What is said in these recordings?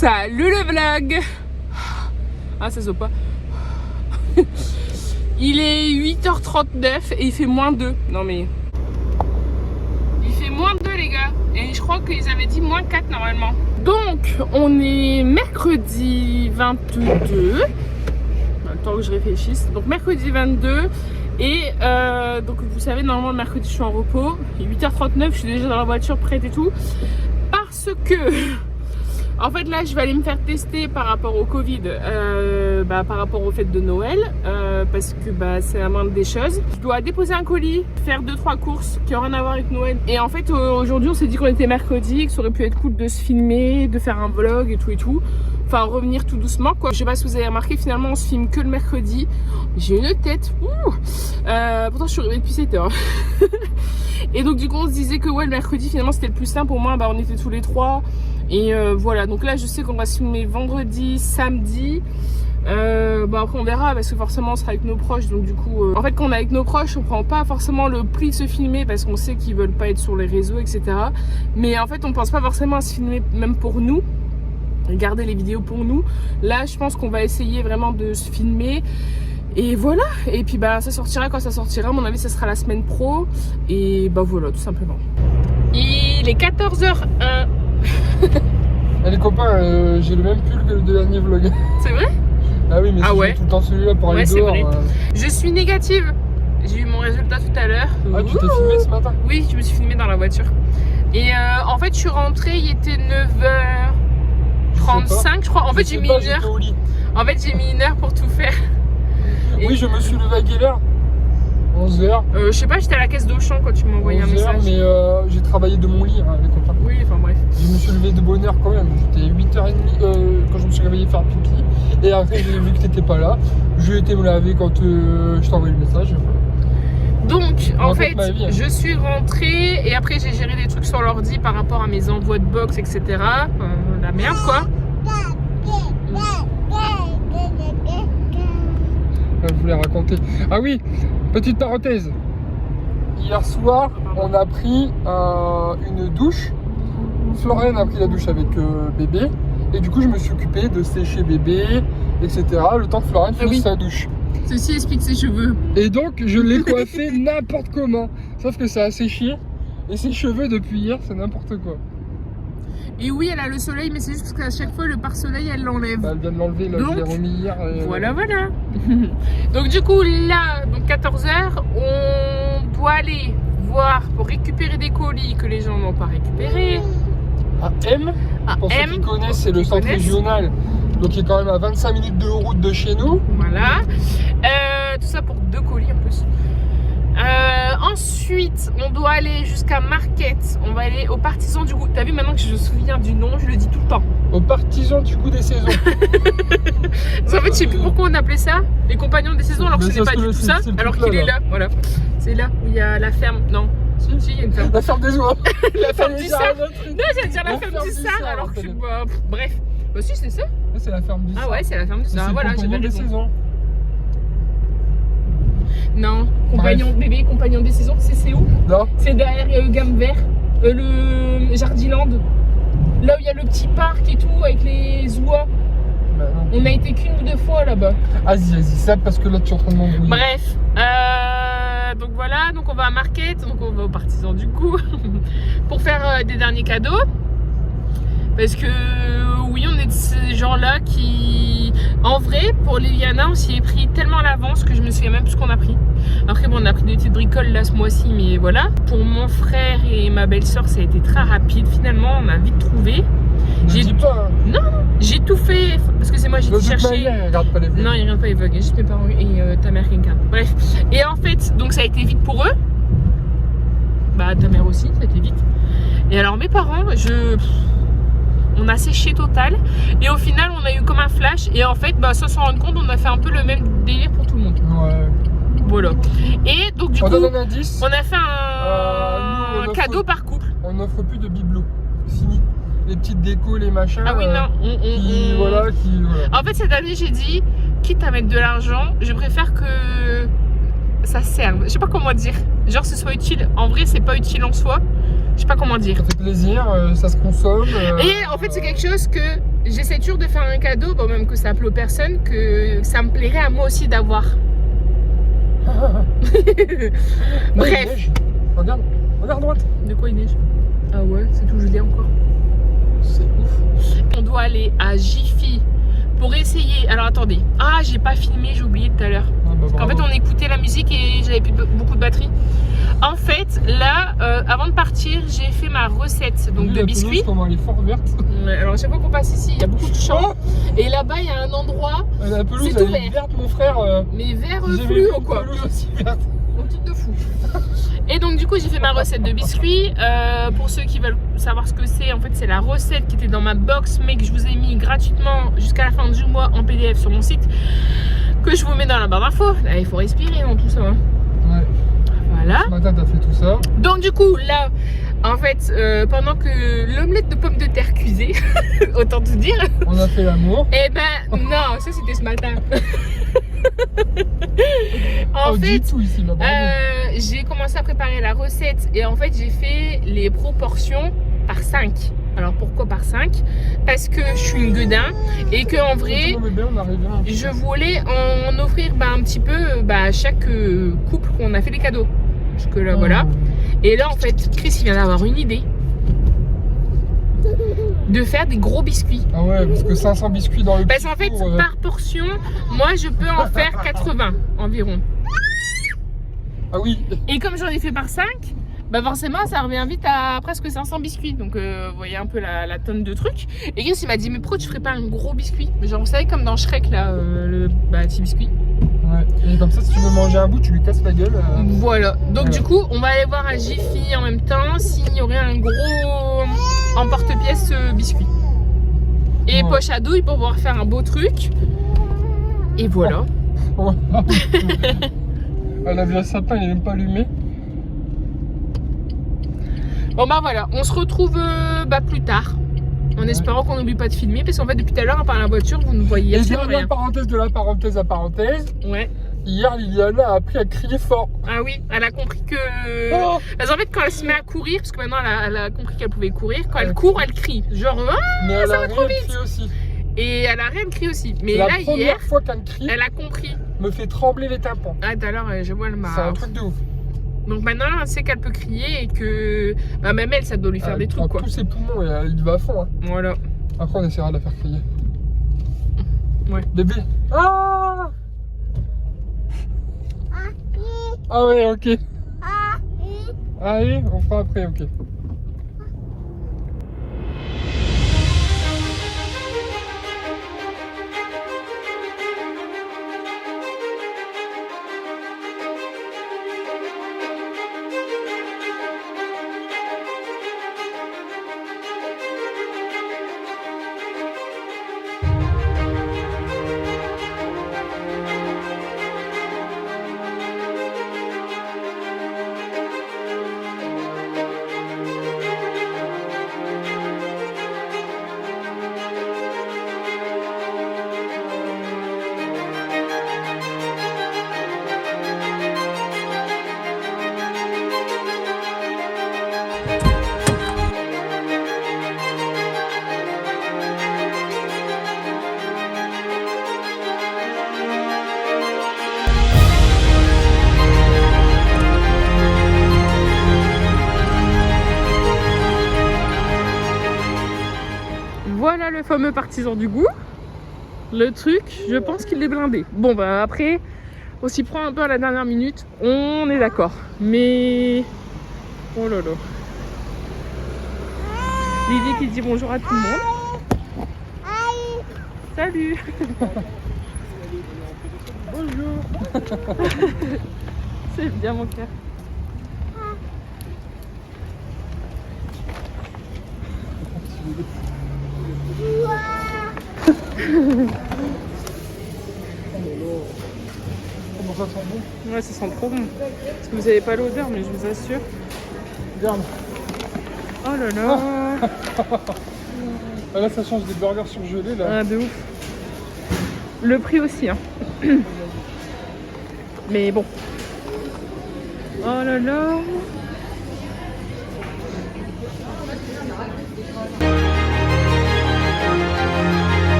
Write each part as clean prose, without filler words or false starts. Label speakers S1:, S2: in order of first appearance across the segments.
S1: Salut le vlog. Ah ça se voit pas. Il est 8h39 et il fait moins 2. Non mais... Il fait moins 2 les gars. Et je crois qu'ils avaient dit moins 4 normalement. Donc on est mercredi 22. Le temps que je réfléchisse. Donc mercredi 22. Et donc vous savez, normalement le mercredi je suis en repos. Il est 8h39, je suis déjà dans la voiture prête et tout. Parce que... En fait là je vais aller me faire tester par rapport au Covid, par rapport aux fêtes de Noël, parce que c'est la moindre des choses. Je dois déposer un colis, faire 2-3 courses qui n'ont rien à voir avec Noël. Et en fait aujourd'hui on s'est dit qu'on était mercredi, que ça aurait pu être cool de se filmer, de faire un vlog et tout. Enfin revenir tout doucement quoi. Je sais pas si vous avez remarqué, finalement on se filme que le mercredi. J'ai une tête, pourtant je suis arrivée depuis 7 heures. Et donc du coup on se disait que ouais le mercredi finalement c'était le plus simple pour moi, on était tous les trois. Et voilà, donc là je sais qu'on va se filmer vendredi, samedi. Après on verra parce que forcément on sera avec nos proches. Donc du coup, en fait quand on est avec nos proches on prend pas forcément le prix de se filmer parce qu'on sait qu'ils veulent pas être sur les réseaux etc. Mais en fait on pense pas forcément à se filmer même pour nous, garder les vidéos pour nous. Là je pense qu'on va essayer vraiment de se filmer. Et voilà, et puis ça sortira quand ça sortira, à mon avis ça sera la semaine pro. Et voilà, tout simplement. Il est 14h01.
S2: Les copains, j'ai le même pull que le dernier vlog.
S1: C'est vrai?
S2: Ah oui, mais si
S1: ouais.
S2: tout le temps celui-là pour aller dehors.
S1: Vrai. Je suis négative. J'ai eu mon résultat tout à l'heure.
S2: Ah, tu t'es filmé ce matin?
S1: Oui, je me suis filmée dans la voiture. Et en fait, je suis rentrée, il était 9h35, je crois. En fait, j'ai mis 1 heure. En fait, j'ai mis 1 heure pour tout faire.
S2: Oui, je me suis levé à quelle heure? 11h.
S1: Je sais pas, j'étais à la caisse d'Auchan quand tu m'as envoyé un message.
S2: Mais j'ai travaillé de mon lit, les copains.
S1: Oui, enfin bref.
S2: Je me suis levé de bonne heure quand même. J'étais 8h30 quand je me suis réveillé faire pipi. Et après, j'ai vu que t'étais pas là. J'ai été me laver quand je t'ai envoyé le message.
S1: Donc, en fait,
S2: vie,
S1: je suis rentrée et après, j'ai géré des trucs sur l'ordi par rapport à mes envois de box, etc. La merde, quoi.
S2: Je voulais raconter. Ah oui, petite parenthèse. Hier soir, on a pris une douche. Florian a pris la douche avec bébé. Et du coup, je me suis occupé de sécher bébé, etc. Le temps que Florian finisse sa douche.
S1: Ceci explique ses cheveux.
S2: Et donc, je l'ai coiffé n'importe comment. Sauf que ça a séché. Et ses cheveux, depuis hier, c'est n'importe quoi.
S1: Et oui, elle a le soleil, mais c'est juste parce qu'à chaque fois, le pare-soleil, elle l'enlève.
S2: Elle vient de l'enlever, là, je l'ai remis hier.
S1: Voilà. Donc du coup, là, donc 14h, on doit aller voir pour récupérer des colis que les gens n'ont pas récupérés.
S2: À M, pour ceux qui connaissent, c'est le centre régional. Donc il est quand même à 25 minutes de route de chez nous. Voilà.
S1: Tout ça pour 2 colis en plus. Ensuite, on doit aller jusqu'à Marquette. On va aller aux partisans du goût. T'as vu, maintenant que je me souviens du nom, je le dis tout le temps.
S2: Aux partisans du goût des saisons.
S1: En fait, je sais plus pourquoi on appelait ça les compagnons des saisons, alors que ce n'est pas du tout ça. Alors qu'il est là, voilà. C'est là où il y a la ferme. Non. Si, il y a une ferme.
S2: La ferme des oies.
S1: La ferme du Sar. Non, j'allais dire la ferme du Sar, alors que bref. Si, c'est ça.
S2: C'est la ferme du Sar.
S1: Ah ouais, c'est la ferme du Sar. Voilà, j'ai bien
S2: des saisons.
S1: Non, compagnon bébé, compagnon des saisons, c'est où?
S2: Non.
S1: C'est derrière Gamme Vert, le Jardiland. Là où il y a le petit parc et tout, avec les oies. On a été qu'une ou 2 fois là-bas.
S2: Vas-y, ça parce que là tu es en train de m'embrouiller.
S1: Bref, donc voilà, donc on va à Marquette, donc on va aux partisans du coup, pour faire des derniers cadeaux. Parce que oui, on est de ces gens-là qui, en vrai, pour Liliana, on s'y est pris tellement à l'avance que je me souviens même plus ce qu'on a pris. Après bon, on a pris des petites bricoles là ce mois-ci, mais voilà. Pour mon frère et ma belle-sœur, ça a été très rapide. Finalement, on a vite trouvé. Non, j'ai tout fait parce que c'est moi, j'ai tout cherché.
S2: Il regarde pas les vlogs.
S1: Non, il regarde pas les vlogs, juste mes parents et ta mère qui regarde. Bref. Et en fait, donc ça a été vite pour eux. Ta mère aussi, ça a été vite. Et alors mes parents, on a séché total et au final on a eu comme un flash et en fait sans s'en rendre compte on a fait un peu le même délire pour tout le monde.
S2: Ouais.
S1: Voilà. Et donc du coup
S2: donne un indice.
S1: On a fait un cadeau par couple.
S2: On n'offre plus de bibelots. Fini. Les petites décos, les machins.
S1: Ah oui non.
S2: Voilà.
S1: En fait cette année j'ai dit quitte à mettre de l'argent, je préfère que ça serve. Je sais pas comment dire. Genre ce soit utile. En vrai c'est pas utile en soi. je sais pas comment dire.
S2: Ça fait plaisir, ça se consomme.
S1: Et en fait, c'est quelque chose que j'essaie toujours de faire un cadeau, bon, même que ça plaît aux personnes, que ça me plairait à moi aussi d'avoir. Bref.
S2: Regarde à droite.
S1: De quoi il neige? Ah ouais, c'est tout gelé encore.
S2: C'est ouf.
S1: On doit aller à Jiffy pour essayer. Alors attendez. Ah, j'ai pas filmé, j'ai oublié tout à l'heure.
S2: Ah, bah,
S1: En fait, on écoutait la musique et j'avais plus beaucoup de batterie. En fait, là, avant de partir, j'ai fait ma recette donc de biscuits.
S2: Comment elle est fort verte.
S1: Ouais, alors, chaque fois qu'on passe ici, il y a beaucoup de champs. Et là-bas, il y a un endroit.
S2: La pelouse,
S1: c'est tout
S2: elle est
S1: vert.
S2: verte, mon frère.
S1: Mais vert
S2: J'ai
S1: fluo,
S2: vu une
S1: quoi.
S2: pelouse aussi verte.
S1: Un truc de fou. Et donc, du coup, j'ai fait ma recette de biscuits. Pour ceux qui veulent savoir ce que c'est, en fait, c'est la recette qui était dans ma box, mais que je vous ai mis gratuitement jusqu'à la fin du mois en PDF sur mon site. Que je vous mets dans la barre d'infos. Là, il faut respirer dans tout ça. Hein.
S2: Ouais.
S1: Voilà.
S2: Ce matin, t'as fait tout ça.
S1: Donc du coup, là, en fait, pendant que l'omelette de pommes de terre cuisait, autant te dire.
S2: On a fait l'amour.
S1: Eh ben, non, ça c'était ce matin. En fait,
S2: tout ici, là,
S1: j'ai commencé à préparer la recette et en fait, j'ai fait les proportions par 5. Alors pourquoi par 5? Parce que je suis une gueudin et que en vrai, je voulais en offrir un petit peu à chaque couple qu'on a fait les cadeaux. Jusque là, voilà. Et là, en fait, Chris, il vient d'avoir une idée de faire des gros biscuits.
S2: Ah ouais, parce que 500 biscuits dans le
S1: parce qu'en fait, par portion, moi, je peux en faire 80 environ.
S2: Ah oui.
S1: Et comme j'en ai fait par 5, bah forcément, ça revient vite à presque 500 biscuits. Donc, vous voyez un peu la tonne de trucs. Et Chris, il m'a dit, mais pourquoi tu ferais pas un gros biscuit? Genre, vous savez, comme dans Shrek, là, le petit biscuit.
S2: Ouais, et comme ça, si tu veux manger un bout, tu lui casses la gueule.
S1: Voilà. Donc, du coup, on va aller voir à Jiffy en même temps s'il y aurait un gros emporte-pièce biscuit. Et poche à douille pour pouvoir faire un beau truc. Et voilà.
S2: Oh. Elle a vu un sapin, il n'est même pas allumé.
S1: Bon bah voilà, on se retrouve plus tard. En espérant qu'on n'oublie pas de filmer, parce qu'en fait depuis tout à l'heure, par la voiture, vous ne voyez absolument rien.
S2: Et parenthèse de la parenthèse à parenthèse.
S1: Ouais.
S2: Hier, Liliana a appris à crier fort.
S1: Ah oui, elle a compris que... Parce qu'en fait, quand elle se met à courir, parce que maintenant elle a compris qu'elle pouvait courir, quand elle court, elle crie. Genre,
S2: mais
S1: ça va trop vite.
S2: Crie aussi.
S1: Et elle a rien crié aussi. Mais
S2: là,
S1: hier,
S2: la première fois qu'elle crie,
S1: elle a compris.
S2: Me fait trembler les tympans.
S1: Ah, d'ailleurs, je vois le marre.
S2: C'est un truc de ouf.
S1: Donc maintenant, elle sait qu'elle peut crier et que même elle, ça doit lui faire des trucs, quoi.
S2: Tous ses poumons, il va à fond. Hein.
S1: Voilà.
S2: Après, on essaiera de la faire crier.
S1: Ouais.
S2: Bébé. Ah ah ouais, ok. Allez, on fera après, ok.
S1: Voilà le fameux partisan du goût. Le truc, je pense qu'il est blindé. Bon bah après, on s'y prend un peu à la dernière minute, on est d'accord. Mais... oh là là. Lily qui dit bonjour à tout le monde. Salut.
S2: Bonjour.
S1: C'est bien mon cœur.
S2: Comment ça sent bon?
S1: Ouais, ça sent trop bon. Parce que vous avez pas l'odeur, mais je vous assure.
S2: Regarde.
S1: Oh là là.
S2: Ah là, ça change des burgers surgelés là.
S1: Ah, de ouf. Le prix aussi, hein. Mais bon. Oh là là.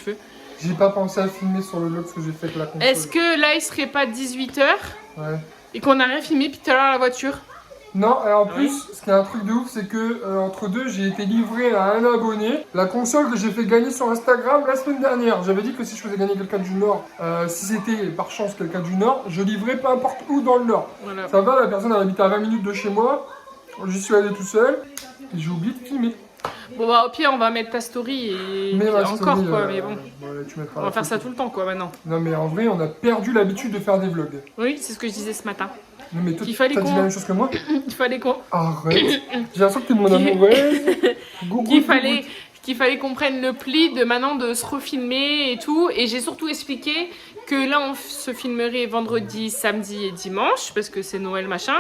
S1: cheveux.
S2: J'ai pas pensé à filmer sur le vlog ce que j'ai fait avec la console.
S1: Est-ce que là, il serait pas 18h
S2: Ouais.
S1: et qu'on n'a rien filmé, puis tout à l'heure, la voiture?
S2: Non, et en
S1: Ah
S2: plus,
S1: oui.
S2: ce qui est un truc de ouf, c'est que entre deux, j'ai été livré à un abonné la console que j'ai fait gagner sur Instagram la semaine dernière. J'avais dit que si je faisais gagner quelqu'un du Nord, si c'était par chance quelqu'un du Nord, je livrais peu importe où dans le Nord.
S1: Voilà.
S2: Ça va, la personne elle habite à 20 minutes de chez moi, j'y suis allé tout seul, et j'ai oublié de filmer.
S1: Bon, bah, au pire, on va mettre ta story et
S2: Mais
S1: puis
S2: ma
S1: encore,
S2: story,
S1: quoi, mais bon.
S2: ouais, tu mettras
S1: On
S2: la
S1: va faire ça
S2: photo.
S1: tout le temps, quoi, maintenant.
S2: Non, mais en vrai, on a perdu l'habitude de faire des vlogs.
S1: Oui, c'est ce que je disais ce matin.
S2: Non, mais toi,
S1: Il fallait
S2: t'as dit
S1: qu'on-
S2: la même chose que moi?
S1: Il fallait qu'on...
S2: Arrête. J'ai l'impression que t'es mon amoureuse.
S1: qu'il fallait qu'on prenne le pli de maintenant de se refilmer et tout. Et j'ai surtout expliqué que là, on se filmerait vendredi, samedi et dimanche, parce que c'est Noël, machin.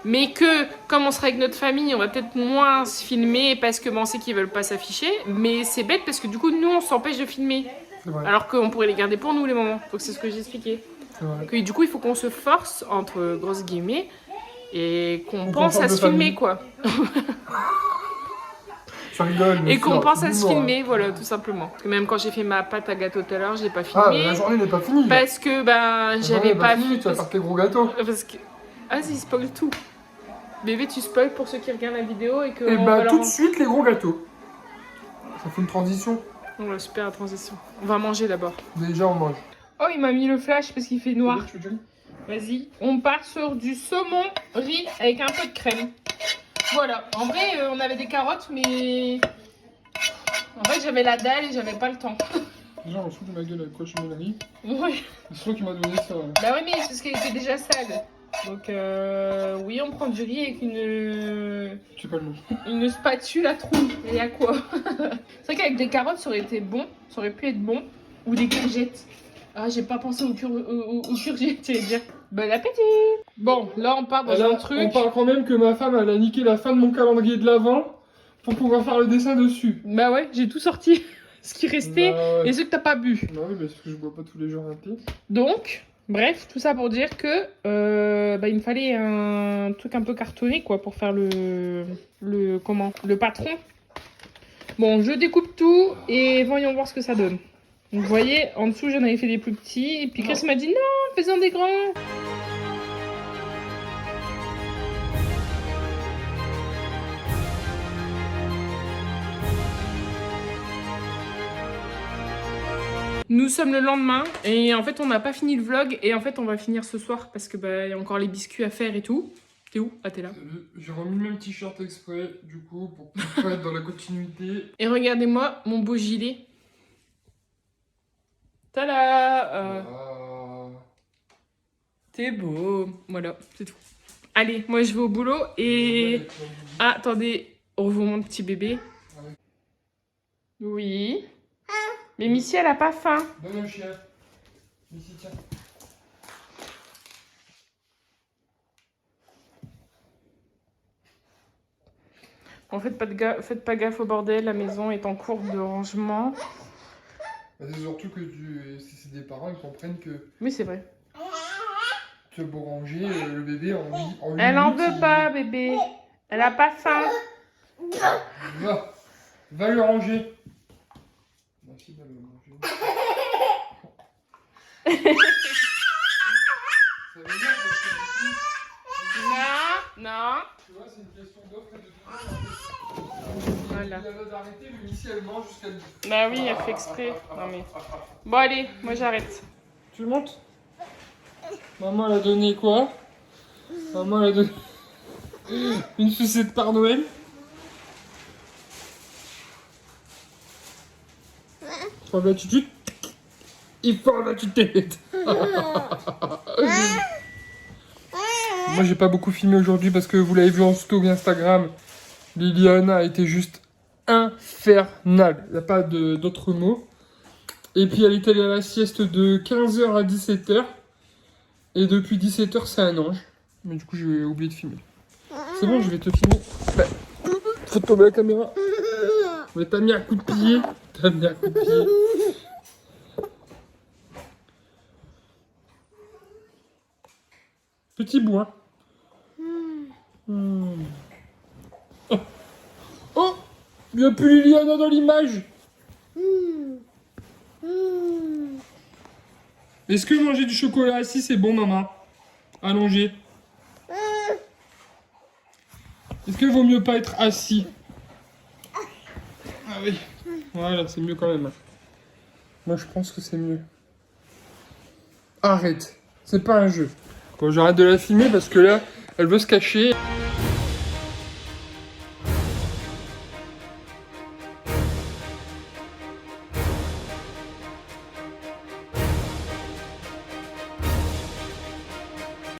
S1: Mais que, comme on sera avec notre famille, on va peut-être moins se filmer parce que on sait qu'ils veulent pas s'afficher. Mais c'est bête parce que du coup, nous, on s'empêche de filmer.
S2: C'est vrai,
S1: Alors qu'on pourrait les garder pour nous, les moments. Donc c'est ce que j'ai expliqué.
S2: c'est vrai.
S1: Que, du coup, il faut qu'on se force, entre grosses guillemets, et qu'on
S2: On
S1: pense
S2: parle
S1: à
S2: de
S1: se filmer,
S2: famille.
S1: quoi.
S2: Ça rigole.
S1: Et qu'on pense à se
S2: filmer.
S1: filmer, voilà, tout simplement. Parce que même quand j'ai fait ma pâte à gâteau tout à l'heure, je l'ai pas
S2: Ah,
S1: filmé.
S2: la journée n'est pas finie. là.
S1: Parce que, ben,
S2: La journée
S1: j'avais
S2: n'est
S1: pas
S2: finie,
S1: vu.
S2: tu vas faire tes gros gâteaux.
S1: Parce que... Ah, si, spoil tout. Bébé, tu spoil pour ceux qui regardent la vidéo et que.
S2: Et
S1: on
S2: bah,
S1: va leur-
S2: tout de suite, les gros gâteaux. Ça fait une transition.
S1: Ouais, super la transition. On va manger d'abord.
S2: Déjà, on mange.
S1: Oh, il m'a mis le flash parce qu'il fait noir.
S2: Tu veux Johnny ?
S1: Vas-y. On part sur du saumon riz avec un peu de crème. Voilà. En vrai, on avait des carottes, mais. En fait, j'avais la dalle et j'avais pas le temps.
S2: Déjà, on se fout de ma gueule avec quoi je mets le riz.
S1: Ouais.
S2: C'est toi qui m'as donné ça.
S1: Bah oui, mais c'est parce qu'elle était déjà sale. Donc, oui, on prend du riz avec
S2: Je sais pas le nom.
S1: une spatule à trous. Et à quoi? C'est vrai qu'avec des carottes, ça aurait été bon. Ça aurait pu être bon. Ou des courgettes. Ah, j'ai pas pensé aux courgettes, j'allais dire. Bon appétit! Bon, là, on part dans
S2: Là,
S1: un truc.
S2: on parle quand même que ma femme, elle a niqué la fin de mon calendrier de l'Avent pour pouvoir faire le dessin dessus.
S1: Bah ouais, j'ai tout sorti. Ce qui restait
S2: Bah, ouais.
S1: et ce que t'as pas bu.
S2: Bah oui, parce que je bois pas tous les jours un thé.
S1: Donc, bref, tout ça pour dire que bah, il me fallait un truc un peu cartonné quoi pour faire le patron. Bon, je découpe tout et voyons voir ce que ça donne. Donc, vous voyez, en dessous j'en avais fait des plus petits et puis Chris m'a dit non, fais-en des grands. Nous sommes le lendemain et en fait on n'a pas fini le vlog et en fait on va finir ce soir parce que bah, y a encore les biscuits à faire et tout. T'es où? Ah t'es là.
S2: J'ai remis le même t-shirt exprès, du coup, pour être dans la continuité.
S1: Et regardez-moi mon beau gilet. Tada T'es beau. Voilà, c'est tout. Allez, moi je vais au boulot et... Ah, attendez, on vous montre petit bébé. Oui. Mais Missy, elle a pas faim.
S2: Donne un chien. Ici, tiens.
S1: En fait, faites pas gaffe au bordel, la maison est en cours de rangement.
S2: Bah, c'est surtout que si c'est des parents, ils comprennent que
S1: Oui, c'est vrai.
S2: tu as beau ranger le bébé en 8
S1: Elle en
S2: minutes,
S1: veut pas, bébé. Elle a pas faim.
S2: Va le ranger. Ma fille va le ranger. Ça veut dire parce que du coup,
S1: Non.
S2: tu vois, c'est une question d'offre et de demande.
S1: Voilà.
S2: Il a d'arrêter, mais ici elle mange jusqu'à midi.
S1: Bah oui, elle fait exprès. Non mais... Bon allez, moi j'arrête.
S2: Tu le montes? Maman elle a donné quoi? Maman elle a donné une sucette par Noël. Faut la tutute. Il faut la tutute. Moi j'ai pas beaucoup filmé aujourd'hui parce que vous l'avez vu en story Instagram. Liliana a été juste infernale. Il n'y a pas d'autres mots. Et puis elle est allée à la sieste de 15h à 17h. Et depuis 17h c'est un ange. Mais du coup j'ai oublié de filmer. C'est bon, je vais te filmer. Bah, faut tomber la caméra. Mais t'as mis un coup de pied. T'as mis un coup de pied. Petit bout, hein. Oh, oh, il n'y a plus Liliana dans l'image. Est-ce que manger du chocolat assis c'est bon, maman? Allongé. Est-ce qu'il vaut mieux pas être assis? Ah oui. Voilà, c'est mieux quand même. Moi, je pense que c'est mieux. Arrête. C'est pas un jeu. Bon, j'arrête de la filmer parce que là, elle veut se cacher.